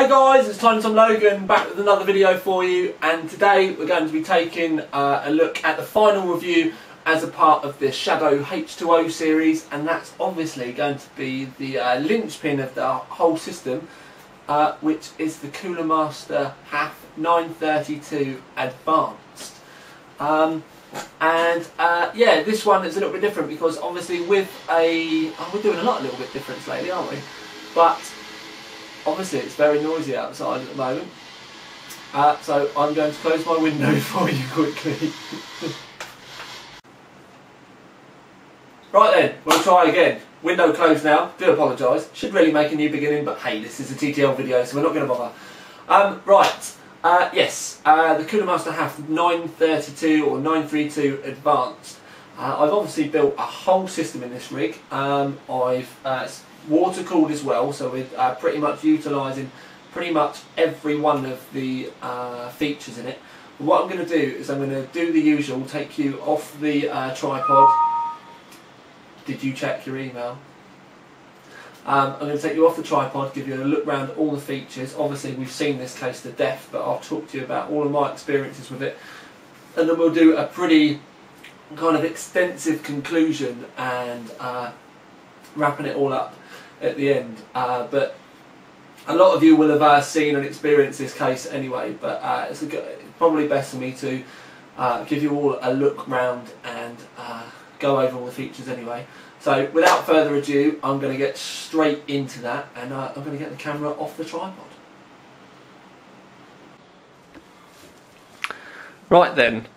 Hi guys, it's Tom Logan back with another video for you, and today we're going to be taking a look at the final review as a part of the Shadow H2O series, and that's obviously going to be the linchpin of the whole system, which is the Cooler Master Haf 932 Advanced. Yeah, this one is a little bit different because obviously with we're doing a little bit different lately, aren't we? But obviously it's very noisy outside at the moment, so I'm going to close my window for you quickly. Right then, we'll try again. Window closed now, do apologise. Should really make a new beginning, but hey, this is a TTL video, so we're not going to bother. Yes, the Cooler Master Haf 932 or 932 Advanced. I've obviously built a whole system in this rig. I've water cooled as well, so we're pretty much utilising pretty much every one of the features in it. But what I'm going to do is I'm going to do the usual, take you off the tripod. Did you check your email? I'm going to take you off the tripod, give you a look around all the features. Obviously we've seen this case to death, but I'll talk to you about all of my experiences with it, and then we'll do a pretty kind of extensive conclusion and wrapping it all up at the end. But a lot of you will have seen and experienced this case anyway, but it's probably best for me to give you all a look round and go over all the features anyway. So without further ado, I'm going to get straight into that, and I'm going to get the camera off the tripod. Right then,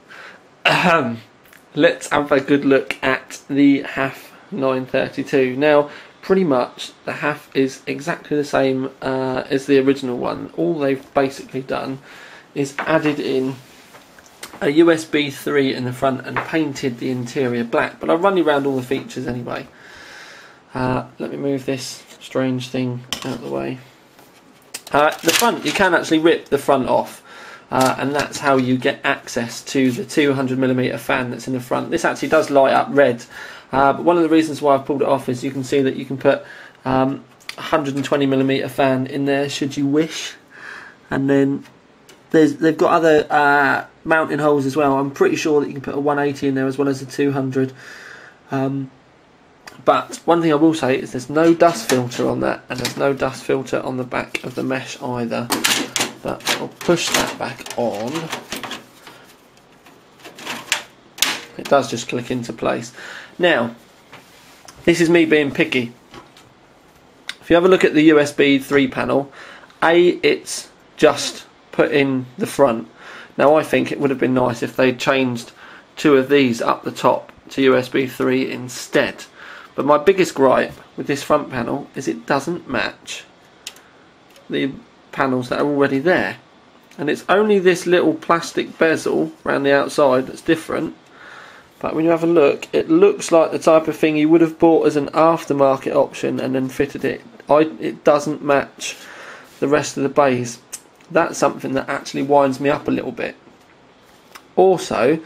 let's have a good look at the Haf 932. Now, pretty much the Haf is exactly the same as the original one. All they've basically done is added in a USB 3 in the front and painted the interior black, but I'll run you around all the features anyway. Let me move this strange thing out of the way. The front, you can actually rip the front off, and that's how you get access to the 200mm fan that's in the front. This actually does light up red, but one of the reasons why I've pulled it off is you can see that you can put 120mm fan in there should you wish, and then they've got other mounting holes as well. I'm pretty sure that you can put a 180 in there as well as a 200. But one thing I will say is there's no dust filter on that, and there's no dust filter on the back of the mesh either. But I'll push that back on. It does just click into place. Now, this is me being picky. If you have a look at the USB 3 panel, it's just put in the front. Now I think it would have been nice if they'd changed two of these up the top to USB 3 instead. But my biggest gripe with this front panel is it doesn't match the panels that are already there. And it's only this little plastic bezel around the outside that's different. But when you have a look, it looks like the type of thing you would have bought as an aftermarket option and then fitted it. It doesn't match the rest of the bays. That's something that actually winds me up a little bit. Also,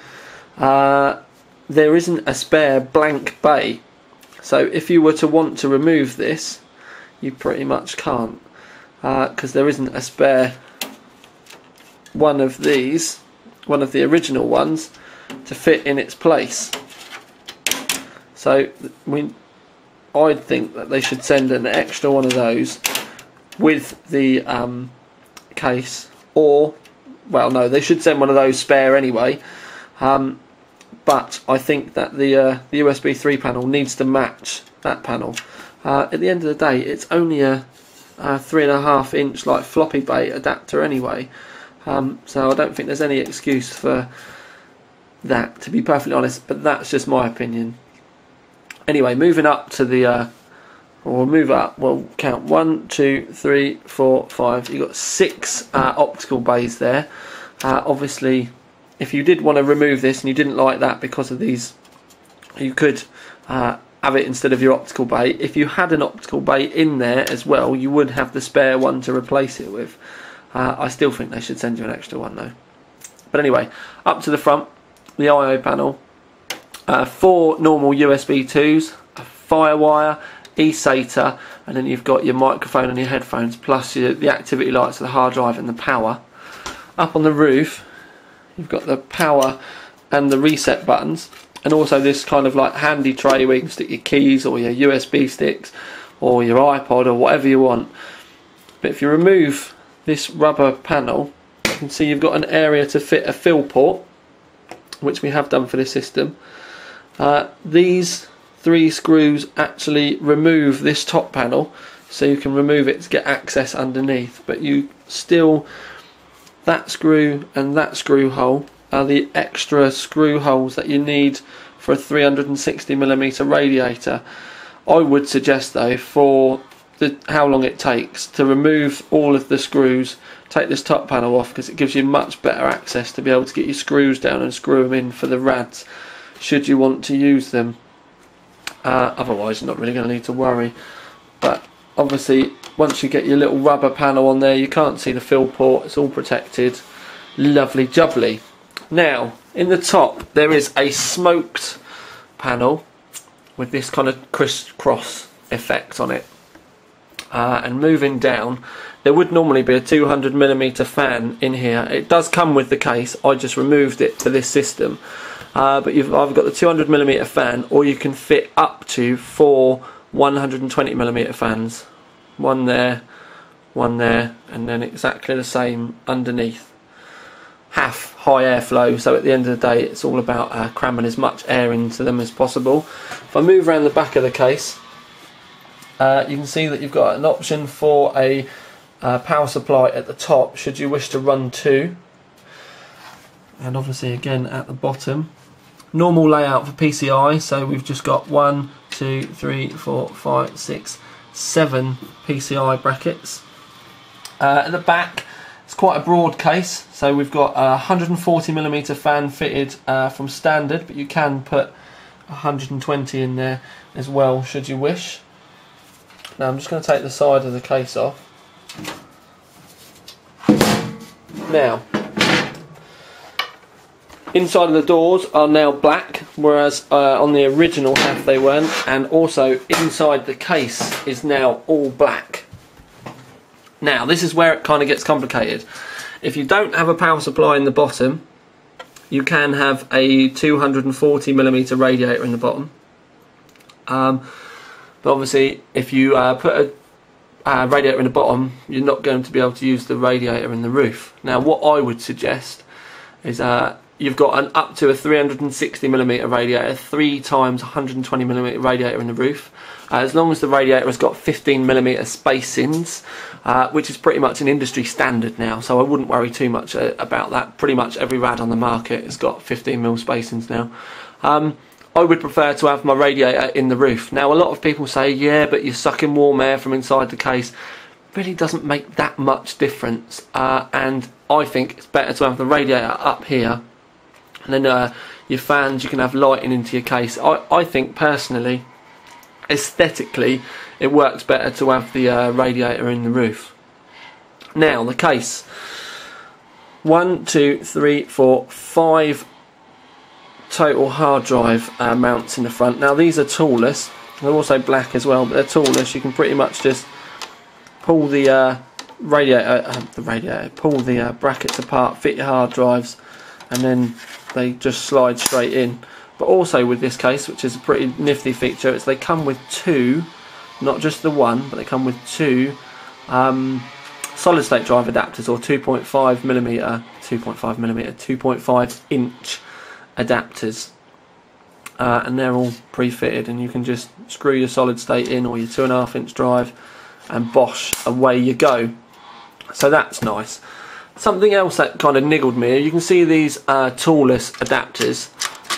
there isn't a spare blank bay, so if you were to want to remove this, you pretty much can't, because there isn't a spare one of these, one of the original ones, to fit in its place. So I'd think that they should send an extra one of those with the case, or, well, no, they should send one of those spare anyway, but I think that the USB 3 panel needs to match that panel. At the end of the day, it's only a 3.5 inch like floppy bay adapter anyway, so I don't think there's any excuse for that, to be perfectly honest, but that's just my opinion. Anyway, moving up to the or move up, we'll count 1, 2, 3, 4, 5. You've got 6 optical bays there. Obviously, if you did want to remove this and you didn't like that because of these, you could have it instead of your optical bay. If you had an optical bay in there as well, you would have the spare one to replace it with. I still think they should send you an extra one though. But anyway, up to the front, the I/O panel, 4 normal USB 2s, a Firewire, eSATA, and then you've got your microphone and your headphones, plus the activity lights of the hard drive and the power. Up on the roof you've got the power and the reset buttons, and also this kind of like handy tray where you can stick your keys or your USB sticks or your iPod or whatever you want. But if you remove this rubber panel, you can see you've got an area to fit a fill port, which we have done for this system. These 3 screws actually remove this top panel, so you can remove it to get access underneath, but you still, that screw and that screw hole are the extra screw holes that you need for a 360mm radiator. I would suggest though, for how long it takes to remove all of the screws, take this top panel off, because it gives you much better access to be able to get your screws down and screw them in for the rads should you want to use them. Otherwise you're not really going to need to worry. But obviously once you get your little rubber panel on there, you can't see the fill port, it's all protected. Lovely jubbly. Now in the top there is a smoked panel with this kind of crisscross effect on it. And moving down, there would normally be a 200mm fan in here. It does come with the case, I just removed it for this system. But you've either got the 200mm fan, or you can fit up to 4 120mm fans. One there, and then exactly the same underneath. Half high airflow, so at the end of the day it's all about cramming as much air into them as possible. If I move around the back of the case, you can see that you've got an option for a power supply at the top should you wish to run 2, and obviously again at the bottom normal layout for PCI, so we've just got 1, 2, 3, 4, 5, 6, 7 PCI brackets. At the back it's quite a broad case, so we've got a 140mm fan fitted from standard, but you can put 120 in there as well should you wish. Now I'm just going to take the side of the case off. Now, inside of the doors are now black, whereas on the original Haf they weren't, and also inside the case is now all black. Now this is where it kind of gets complicated. If you don't have a power supply in the bottom, you can have a 240mm radiator in the bottom. But obviously if you put a radiator in the bottom, you're not going to be able to use the radiator in the roof. Now what I would suggest is you've got an up to a 360mm radiator, 3 times 120mm radiator in the roof. As long as the radiator has got 15mm spacings, which is pretty much an industry standard now, so I wouldn't worry too much about that. Pretty much every rad on the market has got 15mm spacings now. I would prefer to have my radiator in the roof. Now a lot of people say, yeah, but you're sucking warm air from inside the case. Really doesn't make that much difference, and I think it's better to have the radiator up here, and then your fans, you can have lighting into your case. I think personally, aesthetically, it works better to have the radiator in the roof. Now the case, 1, 2, 3, 4, 5 total hard drive mounts in the front. Now these are toolless, they're also black as well, but they're toolless. You can pretty much just pull the pull the brackets apart, fit your hard drives, and then they just slide straight in. But also with this case, which is a pretty nifty feature, is they come with 2, not just the 1, but they come with 2 solid state drive adapters, or 2.5 inch adapters, and they're all pre-fitted, and you can just screw your solid state in or your 2.5 inch drive, and bosh, away you go. So that's nice. Something else that kind of niggled me, you can see these toolless adapters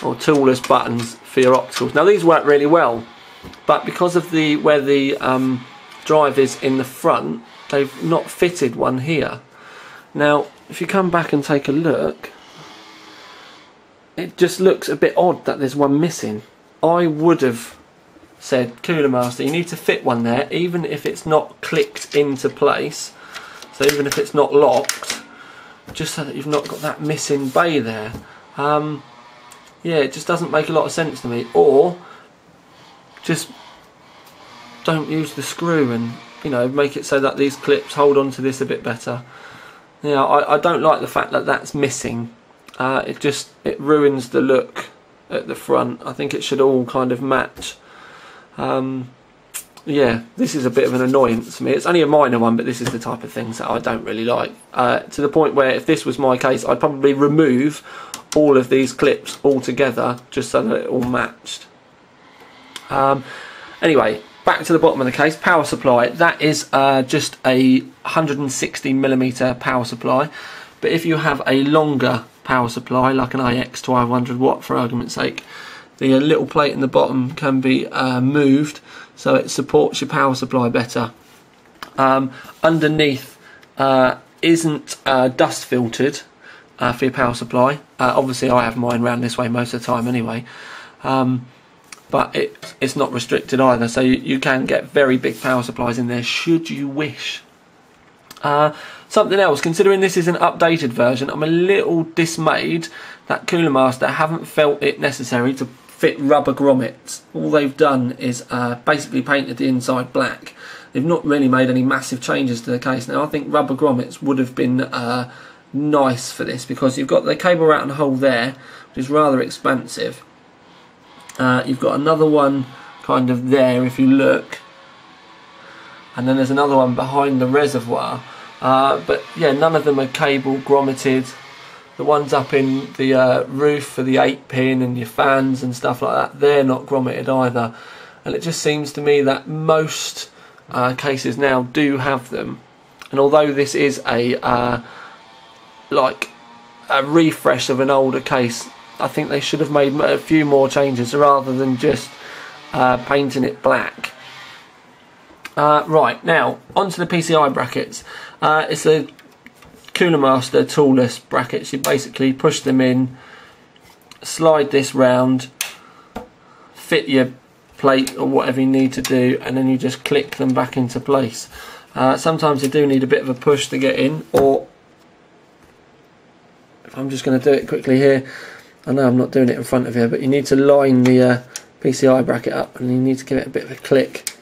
or toolless buttons for your opticals. Now these work really well, but because of where the drive is in the front, they've not fitted one here. Now if you come back and take a look, it just looks a bit odd that there's one missing. I would have said, Cooler Master, you need to fit one there, even if it's not clicked into place, so even if it's not locked, just so that you've not got that missing bay there. Yeah, it just doesn't make a lot of sense to me. Or just don't use the screw and, you know, make it so that these clips hold on to this a bit better. Now, I don't like the fact that that's missing. It ruins the look at the front. I think it should all kind of match. Yeah, this is a bit of an annoyance to me. It's only a minor one, but this is the type of things that I don't really like. To the point where if this was my case, I'd probably remove all of these clips altogether just so that it all matched. Anyway, back to the bottom of the case. Power supply. That is just a 160mm power supply. But if you have a longer power supply, like an AX 1200 watt for argument's sake, the little plate in the bottom can be moved so it supports your power supply better. Underneath isn't dust filtered for your power supply. Obviously I have mine round this way most of the time anyway, but it's not restricted either, so you can get very big power supplies in there should you wish. Something else, considering this is an updated version, I'm a little dismayed that Cooler Master haven't felt it necessary to fit rubber grommets. All they've done is basically painted the inside black. They've not really made any massive changes to the case. Now I think rubber grommets would have been nice for this, because you've got the cable route and hole there, which is rather expansive. You've got another one kind of there if you look, and then there's another one behind the reservoir. But yeah, none of them are cable grommeted. The ones up in the roof for the 8-pin and your fans and stuff like that, they're not grommeted either. And it just seems to me that most cases now do have them. And although this is a like a refresh of an older case, I think they should have made a few more changes rather than just painting it black. Right, now onto the PCI brackets. It's a Cooler Master toolless brackets. You basically push them in, slide this round, fit your plate or whatever you need to do, and then you just click them back into place. Sometimes you do need a bit of a push to get in, or if I'm just going to do it quickly here, I know I'm not doing it in front of you, but you need to line the PCI bracket up and you need to give it a bit of a click.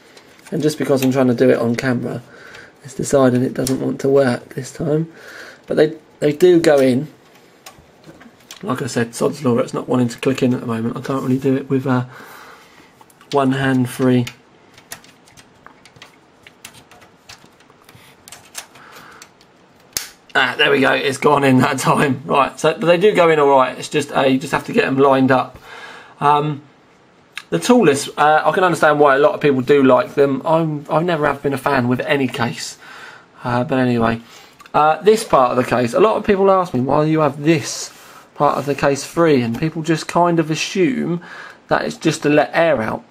And just because I'm trying to do it on camera, it's decided it doesn't want to work this time. But they do go in. Like I said, sod's law, it's not wanting to click in at the moment. I can't really do it with one hand free. There we go, it's gone in that time. Right, so but they do go in alright, it's just you just have to get them lined up. The toolless, I can understand why a lot of people do like them. I've never have been a fan with any case. But anyway, this part of the case, a lot of people ask me why you have this part of the case free, and people just kind of assume that it's just to let air out.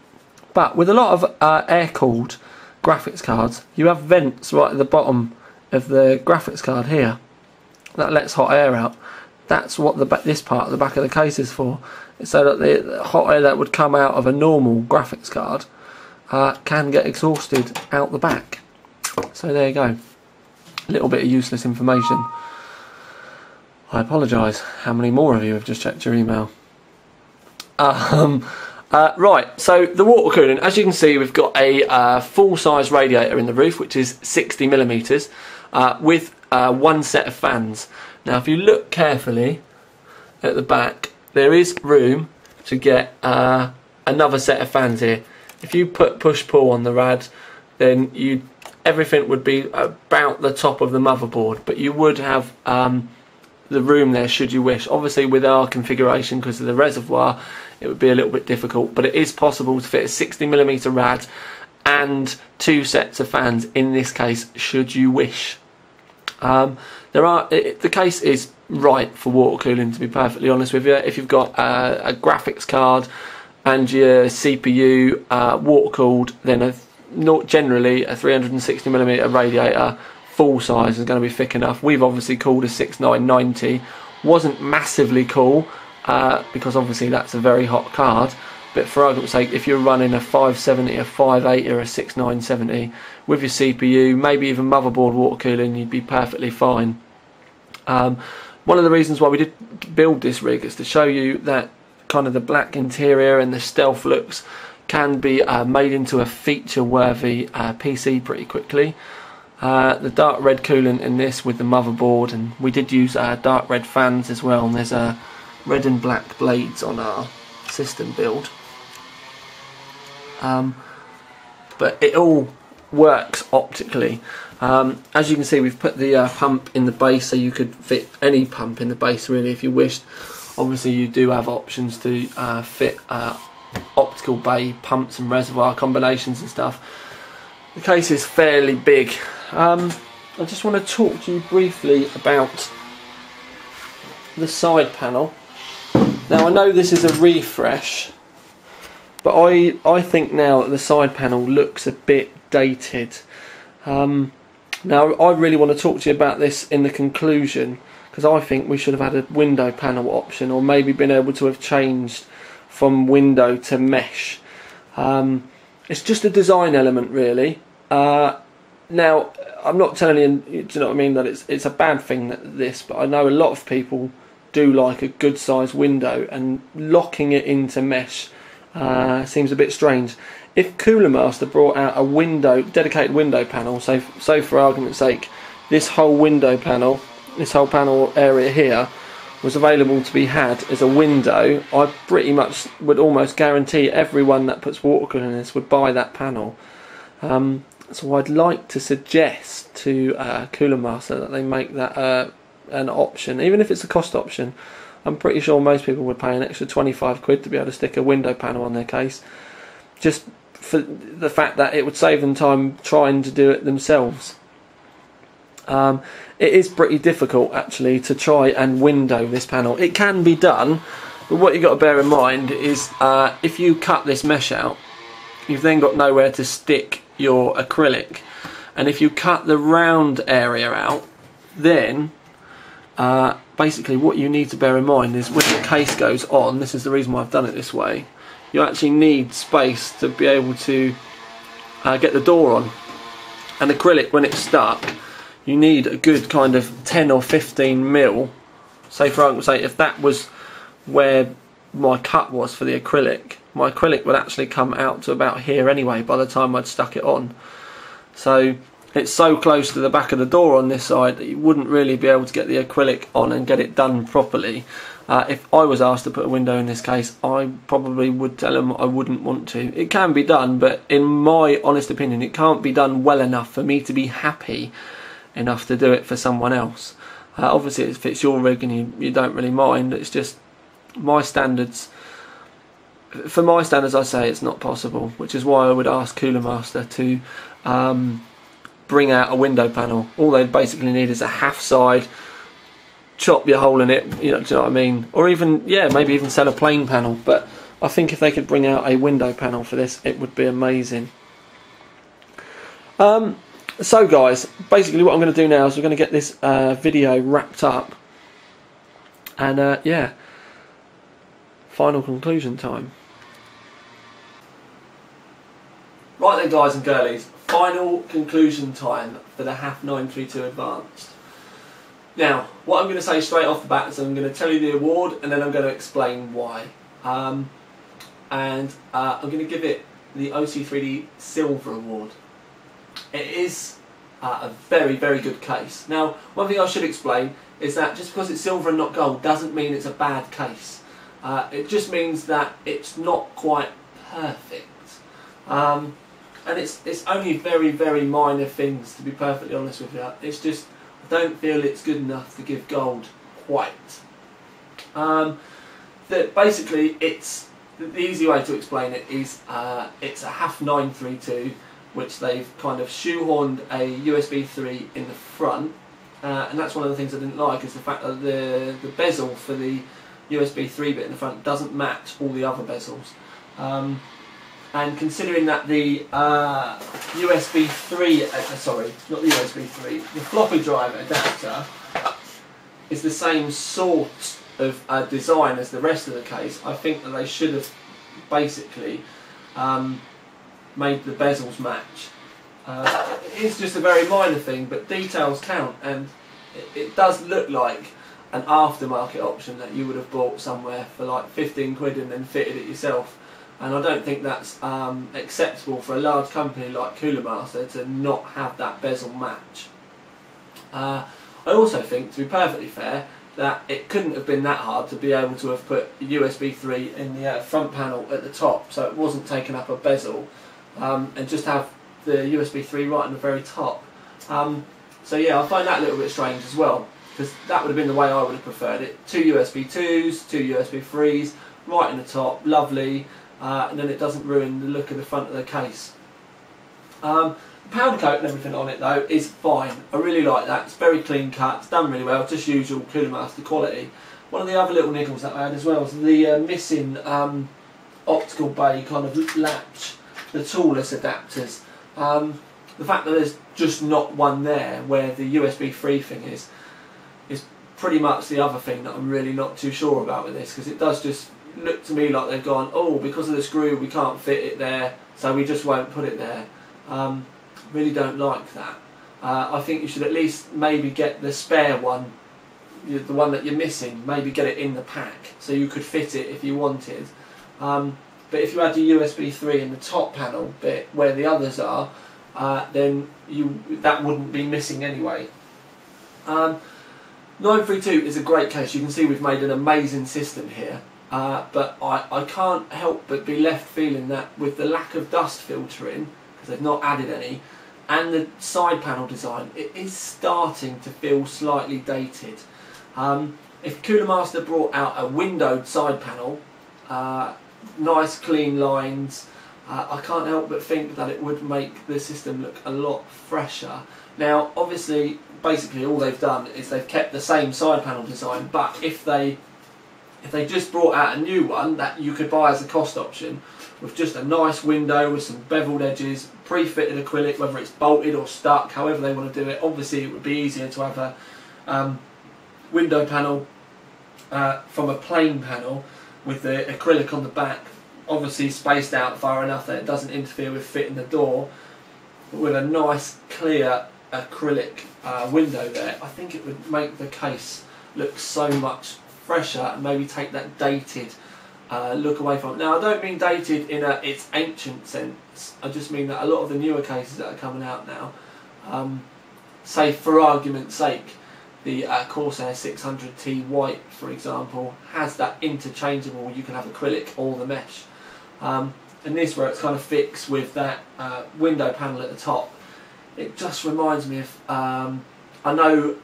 But with a lot of air-cooled graphics cards, you have vents right at the bottom of the graphics card here that lets hot air out. That's what this part of the back of the case is for. It's so that the hot air that would come out of a normal graphics card can get exhausted out the back. So there you go. A little bit of useless information. I apologise. How many more of you have just checked your email? Right, so the water cooling. As you can see, we've got a full-size radiator in the roof, which is 60mm, with one set of fans. Now, if you look carefully at the back, there is room to get another set of fans here. If you put push-pull on the rad, then everything would be about the top of the motherboard, but you would have the room there should you wish. Obviously, with our configuration, because of the reservoir, it would be a little bit difficult, but it is possible to fit a 60mm rad and two sets of fans in this case, should you wish. The case is right for water cooling, to be perfectly honest with you. If you've got a graphics card and your CPU water cooled, then generally a 360mm radiator full size is going to be thick enough. We've obviously cooled a 6990. Wasn't massively cool because obviously that's a very hot card, but for argument's sake, if you're running a 570, a 580 or a 6970 with your CPU, maybe even motherboard water cooling, you'd be perfectly fine. One of the reasons why we did build this rig is to show you that kind of the black interior and the stealth looks can be made into a feature-worthy PC pretty quickly. The dark red coolant in this with the motherboard, and we did use dark red fans as well, and there's red and black blades on our system build. But it all works optically. As you can see, we've put the pump in the base, so you could fit any pump in the base really if you wished. Obviously you do have options to fit optical bay pumps and reservoir combinations and stuff. The case is fairly big. I just want to talk to you briefly about the side panel. Now I know this is a refresh, but I think now that the side panel looks a bit dated. Now I really want to talk to you about this in the conclusion, because I think we should have had a window panel option, or maybe been able to have changed from window to mesh. It's just a design element really. Now I'm not telling you, do you know what I mean, that it's a bad thing that this, but I know a lot of people do like a good sized window, and locking it into mesh seems a bit strange. If Cooler Master brought out a dedicated window panel, so for argument's sake, this whole window panel, this whole panel area here, was available to be had as a window, I pretty much would almost guarantee everyone that puts watercolour in this would buy that panel. So I'd like to suggest to Cooler Master that they make that an option, even if it's a cost option. I'm pretty sure most people would pay an extra 25 quid to be able to stick a window panel on their case, just for the fact that it would save them time trying to do it themselves. It is pretty difficult actually to try and window this panel. It can be done, but what you've got to bear in mind is if you cut this mesh out, you've then got nowhere to stick your acrylic, and if you cut the round area out, then basically what you need to bear in mind is when the case goes on, this is the reason why I've done it this way, you actually need space to be able to get the door on. And acrylic, when it's stuck, you need a good kind of 10 or 15 mil. Say for argument's sake, if that was where my cut was for the acrylic, my acrylic would actually come out to about here anyway by the time I'd stuck it on. So it's so close to the back of the door on this side that you wouldn't really be able to get the acrylic on and get it done properly. If I was asked to put a window in this case, I probably would tell them I wouldn't want to. It can be done, but in my honest opinion, it can't be done well enough for me to be happy enough to do it for someone else. Obviously if it's your rig and you don't really mind, it's just my standards. For my standards, I say it's not possible, which is why I would ask Cooler Master to bring out a window panel. All they basically need is a half side, chop your hole in it, you know, do you know what I mean? Or even, yeah, maybe even sell a plain panel. But I think if they could bring out a window panel for this, it would be amazing. So guys, basically what I'm going to do now is we're going to get this video wrapped up, and yeah, final conclusion time. Right then guys and girlies, final conclusion time for the Haf 932 Advanced. Now, what I'm going to say straight off the bat is I'm going to tell you the award, and then I'm going to explain why. I'm going to give it the OC3D Silver Award. It is a very, very good case. Now, one thing I should explain is that just because it's silver and not gold doesn't mean it's a bad case. It just means that it's not quite perfect. And it's only very, very minor things, to be perfectly honest with you. It's just, I don't feel it's good enough to give gold quite. Basically, it's the easy way to explain it is it's a Haf 932, which they've kind of shoehorned a USB 3 in the front, and that's one of the things I didn't like, is the fact that the bezel for the USB 3 bit in the front doesn't match all the other bezels. And considering that the USB 3, sorry, not the USB 3, the floppy drive adapter is the same sort of design as the rest of the case, I think that they should have basically made the bezels match. It's just a very minor thing, but details count, and it does look like an aftermarket option that you would have bought somewhere for like 15 quid and then fitted it yourself. and I don't think that's acceptable for a large company like Cooler Master to not have that bezel match. I also think, to be perfectly fair, that it couldn't have been that hard to be able to have put a USB 3 in the front panel at the top, so it wasn't taking up a bezel, and just have the USB 3 right on the very top. So yeah, I find that a little bit strange as well, because that would have been the way I would have preferred it. 2 USB 2s, 2 USB 3s, right in the top, lovely, and then it doesn't ruin the look of the front of the case. Powder coat and everything on it though is fine. I really like that. It's very clean cut, it's done really well, just usual Cooler Master quality. One of the other little niggles that I had as well was the missing optical bay kind of latch, the toolless adapters. The fact that there's just not one there where the USB 3 thing is pretty much the other thing that I'm really not too sure about with this, because it does just look to me like they've gone, oh, because of the screw we can't fit it there, so we just won't put it there. Really don't like that. I think you should at least maybe get the spare one, the one that you're missing, maybe get it in the pack so you could fit it if you wanted. But if you had your USB 3 in the top panel bit where the others are, then that wouldn't be missing anyway. 932 is a great case. You can see we've made an amazing system here, but I can't help but be left feeling that with the lack of dust filtering, because they've not added any, and the side panel design, it is starting to feel slightly dated. If Cooler Master brought out a windowed side panel, nice clean lines, I can't help but think that it would make the system look a lot fresher. Now obviously, basically all they've done is they've kept the same side panel design, but if they just brought out a new one that you could buy as a cost option, with just a nice window with some beveled edges, pre-fitted acrylic, whether it's bolted or stuck, however they want to do it. Obviously it would be easier to have a window panel from a plain panel with the acrylic on the back, obviously spaced out far enough that it doesn't interfere with fitting the door, but with a nice clear acrylic window there. I think it would make the case look so much fresher and maybe take that dated look away from it. Now I don't mean dated in its ancient sense, I just mean that a lot of the newer cases that are coming out now, say for argument's sake, the Corsair 600T White for example, has that interchangeable, you can have acrylic or the mesh. And this where it's kind of fixed with that window panel at the top, it just reminds me of, I know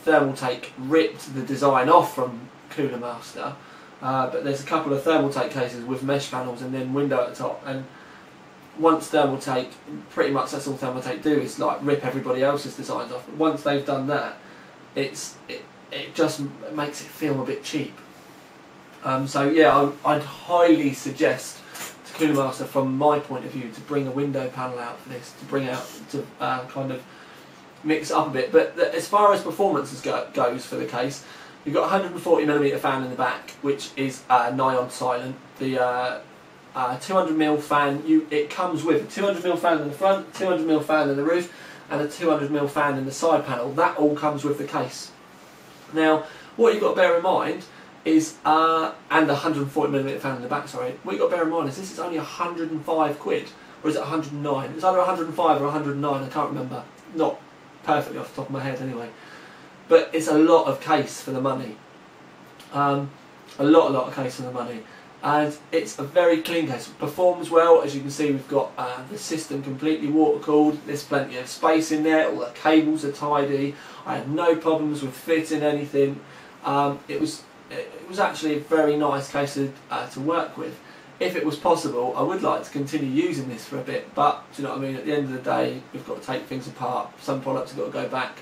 Thermaltake ripped the design off from Cooler Master, but there's a couple of Thermaltake cases with mesh panels and then window at the top, and once Thermaltake, pretty much that's all Thermaltake do is like rip everybody else's designs off. But once they've done that, it just makes it feel a bit cheap. So yeah, I'd highly suggest to Cooler Master, from my point of view, to bring a window panel out for this, to bring out, to kind of mix it up a bit. But as far as performances goes for the case, you've got a 140mm fan in the back, which is nigh on silent. The 200mm fan, it comes with a 200mm fan in the front, 200mm fan in the roof, and a 200mm fan in the side panel. That all comes with the case. Now, what you've got to bear in mind is, and the 140mm fan in the back, sorry, what you've got to bear in mind is this is only 105 quid, or is it 109? It's either 105 or 109, I can't remember. Not perfectly off the top of my head anyway. But it's a lot of case for the money. A lot of case for the money. And it's a very clean case. It performs well. As you can see, we've got the system completely water cooled. There's plenty of space in there. All the cables are tidy. I had no problems with fitting anything. It was actually a very nice case to work with. If it was possible, I would like to continue using this for a bit, but do you know what I mean? At the end of the day, we've got to take things apart. Some products have got to go back.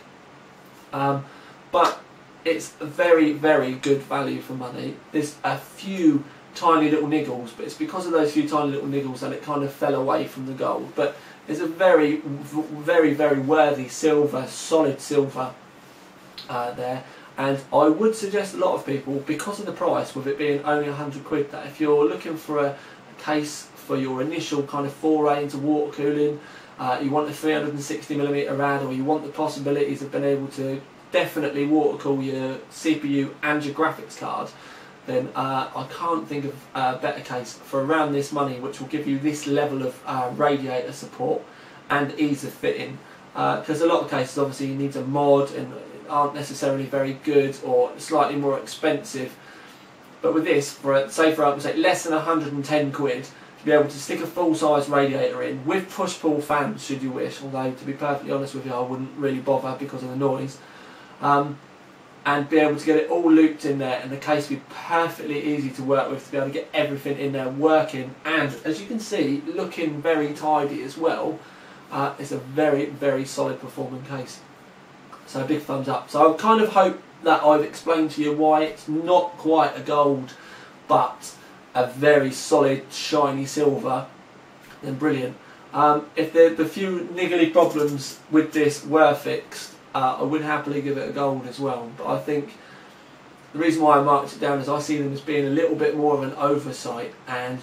But it's a very, very good value for money. There's a few tiny little niggles, but it's because of those few tiny little niggles that it kind of fell away from the gold. But it's a very, very, very worthy silver, solid silver there. And I would suggest a lot of people, because of the price, with it being only 100 quid, that if you're looking for a case for your initial kind of foray into water cooling, you want a 360mm rad, or you want the possibilities of being able to definitely water cool your CPU and your graphics card, then I can't think of a better case for around this money, which will give you this level of radiator support and ease of fitting. Because a lot of cases obviously you need a mod and aren't necessarily very good or slightly more expensive. But with this, for say less than 110 quid, to be able to stick a full-size radiator in with push-pull fans should you wish, although to be perfectly honest with you I wouldn't really bother because of the noise, and be able to get it all looped in there and the case be perfectly easy to work with, to be able to get everything in there working, and as you can see looking very tidy as well. It's a very, very solid performing case, so a big thumbs up. So I kind of hope that I've explained to you why it's not quite a gold but a very solid shiny silver. Then brilliant. If the few niggly problems with this were fixed, I would happily give it a gold as well, but I think the reason why I marked it down is I see them as being a little bit more of an oversight, and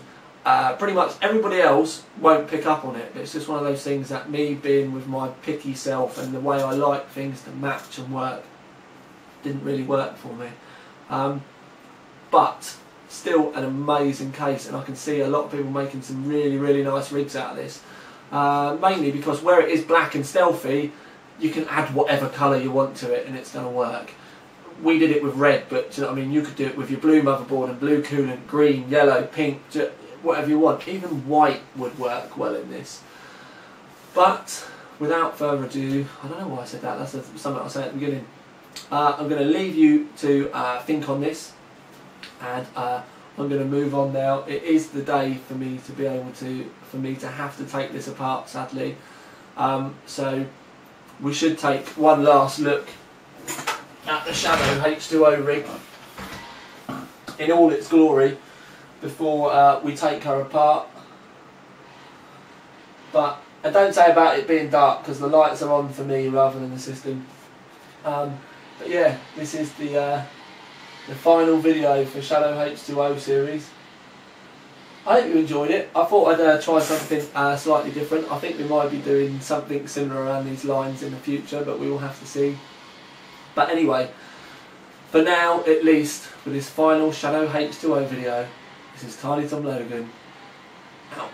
pretty much everybody else won't pick up on it. It's just one of those things that me being with my picky self and the way I like things to match and work didn't really work for me. But still an amazing case, and I can see a lot of people making some really, really nice rigs out of this. Mainly because where it is black and stealthy, you can add whatever colour you want to it and it's going to work. We did it with red, but you know what I mean, you could do it with your blue motherboard and blue coolant, green, yellow, pink, whatever you want. Even white would work well in this. But without further ado, I don't know why I said that, that's something I said at the beginning. I'm going to leave you to think on this, and I'm going to move on now. It is the day for me to be able to, have to take this apart, sadly. So we should take one last look at the Shadow H2O rig in all its glory before we take her apart. But I don't say about it being dark because the lights are on for me rather than the system. But yeah, this is the final video for Shadow H2O series. I hope you enjoyed it. I thought I'd try something slightly different. I think we might be doing something similar around these lines in the future, but we will have to see. But anyway, for now at least, for this final Shadow H2O video, this is Tiny Tom Logan, out.